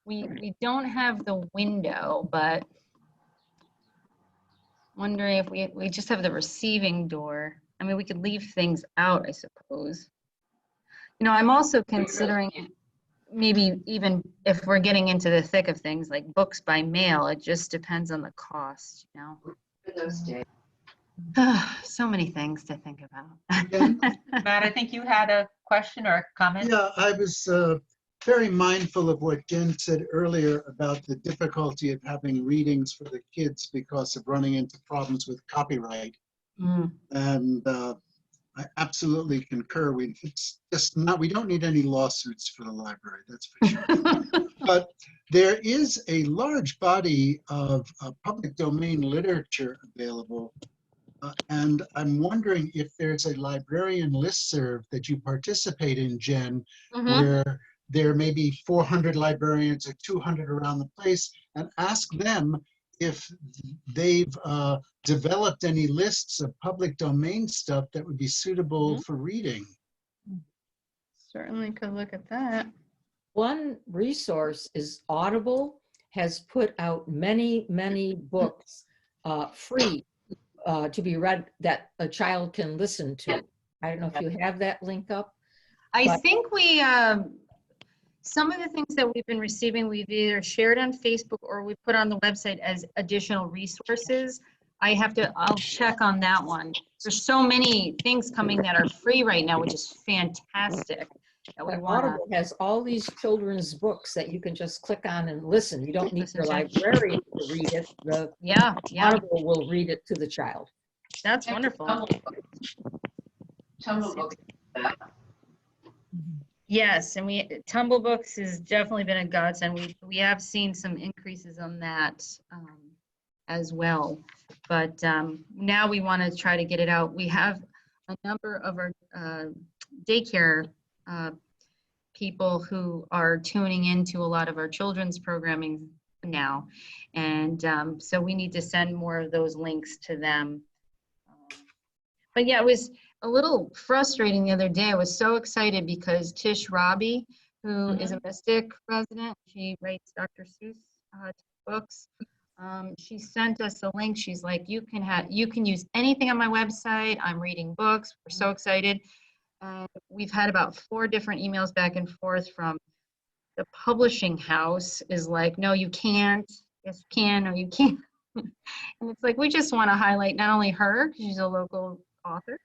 We don't have the window, but wondering if we just have the receiving door. I mean, we could leave things out, I suppose. I'm also considering maybe even if we're getting into the thick of things like books by mail, it just depends on the cost, Those days. So many things to think about. Matt, I think you had a question or a comment. Yeah, I was very mindful of what Jen said earlier about the difficulty of having readings for the kids because of running into problems with copyright. And I absolutely concur. It's just not, we don't need any lawsuits for the library, that's for sure. But there is a large body of public domain literature available. And I'm wondering if there's a librarian listserv that you participate in, Jen, where there may be 400 librarians or 200 around the place, and ask them if they've developed any lists of public domain stuff that would be suitable for reading. Certainly could look at that. One resource is Audible has put out many, many books free to be read that a child can listen to. I don't know if you have that link up. I think we, some of the things that we've been receiving, we've either shared on Facebook or we put on the website as additional resources. I'll check on that one. There's so many things coming that are free right now, which is fantastic. That we want. Audible has all these children's books that you can just click on and listen. You don't need your librarian to read it. Audible will read it to the child. That's wonderful. Tumble Books. Yes, and Tumble Books has definitely been a godsend. We have seen some increases on that as well. But now we want to try to get it out. We have a number of our daycare people who are tuning into a lot of our children's programming now. And so we need to send more of those links to them. But yeah, it was a little frustrating the other day. I was so excited because Tish Robbie, who is a Mystic resident, she writes Dr. Seuss books. She sent us a link. She's like, you can use anything on my website. I'm reading books. We're so excited. We've had about 4 different emails back and forth from the publishing house is like, no, you can't. Yes, you can. No, you can't. And it's like, we just want to highlight not only her, because she's a local author,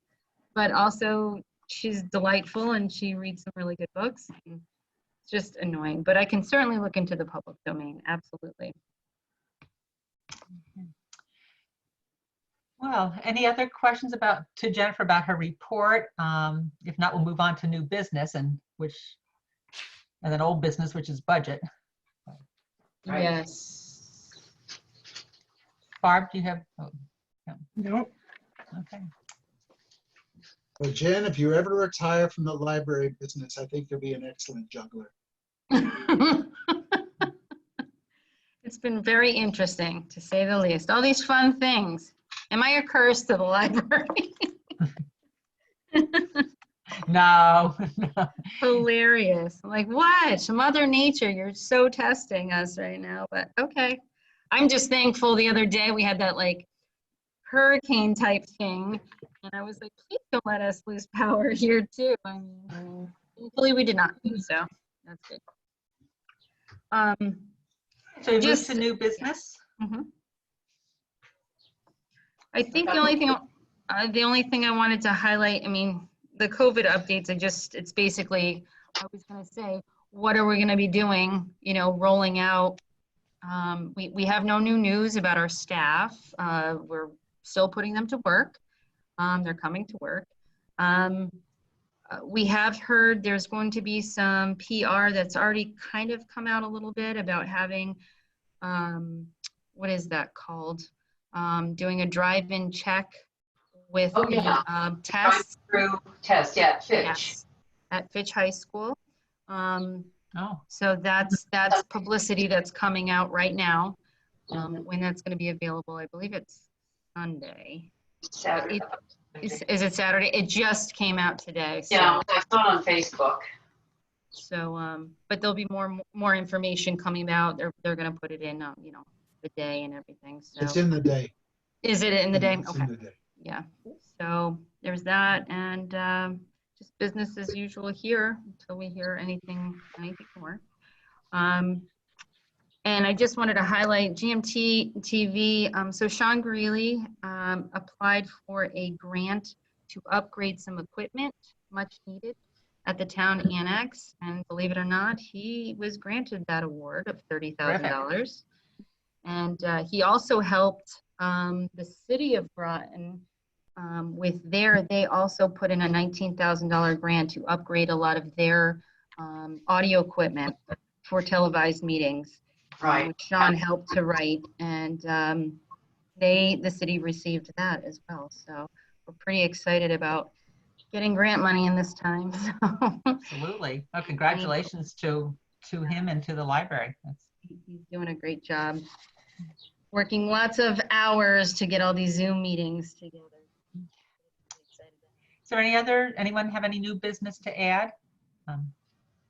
but also she's delightful and she reads some really good books. And it's just annoying, but I can certainly look into the public domain. Absolutely. Well, any other questions to Jennifer about her report? If not, we'll move on to new business and then old business, which is budget. Right. Yes. Barb, do you have? Oh, no. Nope. Okay. Well, Jen, if you ever retire from the library business, I think you'll be an excellent juggler. It's been very interesting, to say the least. All these fun things. Am I a curse to the library? No. Hilarious. I'm like, what? Mother Nature, you're so testing us right now, but okay. I'm just thankful the other day we had that like hurricane type thing. And I was like, please don't let us lose power here too. I mean, thankfully we did not do so. That's good. So we move Just- to new business? Mhm. I think the only thing I wanted to highlight, I mean, the COVID updates, it's basically, I was gonna say, what are we gonna be doing, rolling out? We have no new news about our staff. We're still putting them to work. They're coming to work. We have heard there's going to be some PR that's already kind of come out a little bit about having, what is that called? Doing a drive-in check with Oh, yeah. tests. Through test, yeah, Fitch. Yes, at Fitch High School. Oh, So that's publicity that's coming out right now. When that's going to be available, I believe it's Sunday. Saturday. Is it Saturday? It just came out today. So. Yeah, I saw it on Facebook. So, but there'll be more information coming out. They're going to put it in, the day and everything. So It's in the day. is it in the day? It's Okay. in the day. Yeah. So there's that, and just business as usual here until we hear anything more. And I just wanted to highlight GMT TV. So Sean Greeley applied for a grant to upgrade some equipment, much needed, at the town annex. And believe it or not, he was granted that award of $30,000. And he also helped the city of Groton they also put in a $19,000 grant to upgrade a lot of their audio equipment for televised meetings. Right. Which Sean helped to write, and the city received that as well. So we're pretty excited about getting grant money in this time. So. absolutely. Oh, congratulations to him and to the library. He's doing a great job, working lots of hours to get all these Zoom meetings together. Is there anyone have any new business to add?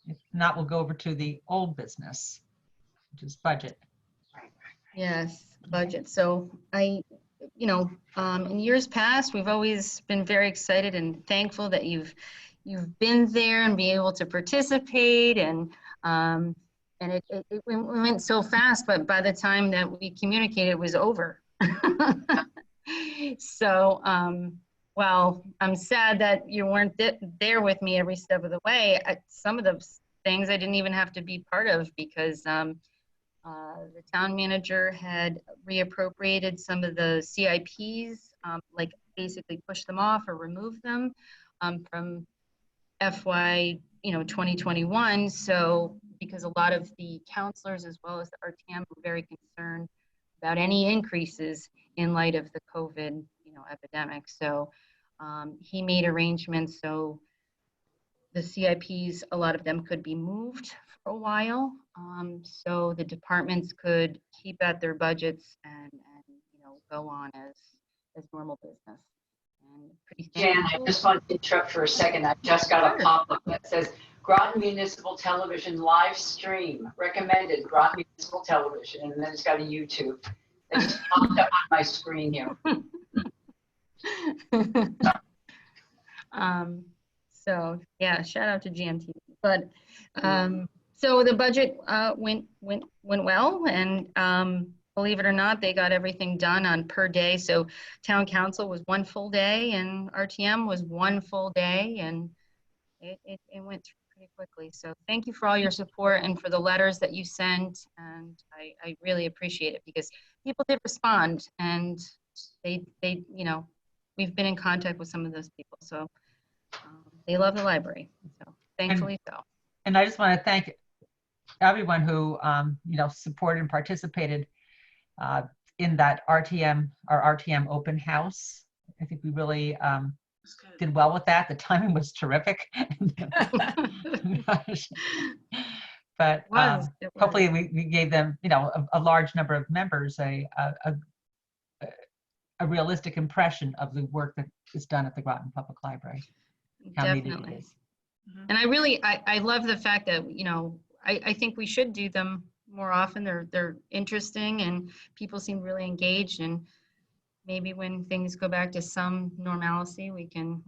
If not, we'll go over to the old business, which is budget. Yes, budget. So in years past, we've always been very excited and thankful that you've been there and be able to participate, and it went so fast, but by the time that we communicated, it was over. So, well, I'm sad that you weren't there with me every step of the way. Some of the things I didn't even have to be part of because the town manager had reappropriated some of the CIPs, like basically push them off or remove them from FY 2021. So because a lot of the counselors as well as the RTM were very concerned about any increases in light of the COVID epidemic. So he made arrangements so the CIPs, a lot of them could be moved for a while, so the departments could keep at their budgets and go on as normal business. And pretty Jan, I just want to interrupt for a second. I just got a pop-up that says Groton Municipal Television live stream recommended. Groton Municipal Television, and then it's got a YouTube. It just popped up on my screen here. So yeah, shout out to GMT. But so the budget went well, and a believe it or not, they got everything done on per day. So town council was 1 full day and RTM was 1 full day, and it went through pretty quickly. So thank you for all your support and for the letters that you sent. And I really appreciate it because people did respond, and they we've been in contact with some of those people. So they love the library. So thankfully so. And I just want to thank everyone who, supported and participated in that RTM open house. I think we really did well with that. The timing was terrific. But It was. hopefully we gave them, a large number of members a realistic impression of the work that is done at the Groton Public Library. How needed it is. And I love the fact that, I think we should do them more often. They're interesting and people seem really engaged, and maybe when things go back to some normalcy, we can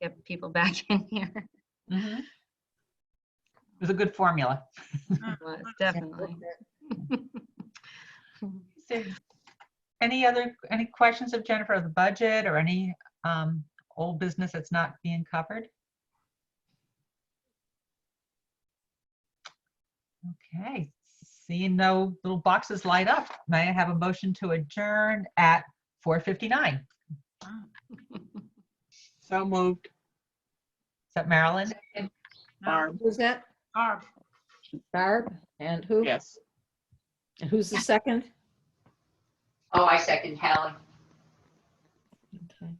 get people back in here. Mm-hmm. It was a good formula. It was, definitely. Any questions of Jennifer of the budget or any old business that's not being covered? Okay, seeing no little boxes light up, may I have a motion to adjourn at 4:59? So moved. Is that Marilyn? Barb. Who's that? Barb. Barb, and who? Yes. And who's the second? Oh, I second Hallie. Okay.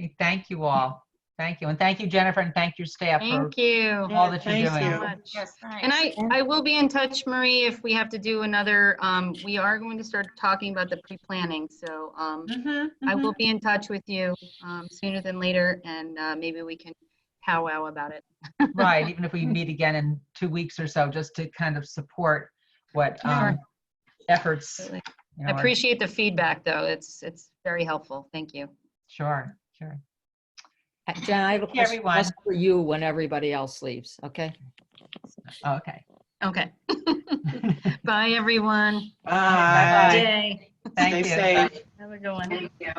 Okay, thank you all. Thank you. And thank you, Jennifer, and thank your staff for Thank you. all that you're Thank doing. you. Much. Yes, thanks. And I will be in touch, Marie, if we have to do another, we are going to start talking about the pre-planning. So I will be in touch with you sooner than later, and maybe we can powwow about it. Right, even if we meet again in 2 weeks or so, just to kind of support what Sure. efforts. Absolutely. You I know, appreciate the feedback, though. It's very helpful. Thank you. Sure. Jen, I have a Thank you, question everyone. just for you when everybody else leaves, okay? Okay. Okay. Bye, everyone. Bye. Good day. Thank Stay you. safe. Have a good one. Thank you.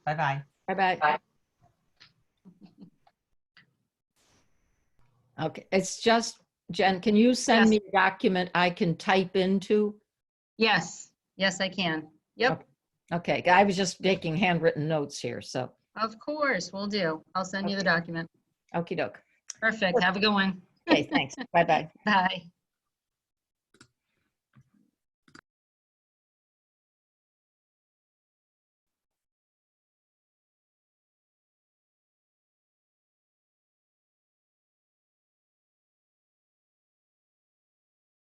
Bye-bye. Bye-bye. Bye. Okay, it's just, Jen, can you send Yes. me a document I can type into? Yes, I can. Yep, Okay, I was just taking handwritten notes here, so, of course, we'll do. I'll send you the document. okey doke. Perfect. Have a good one. Okay, thanks. Bye-bye. Bye.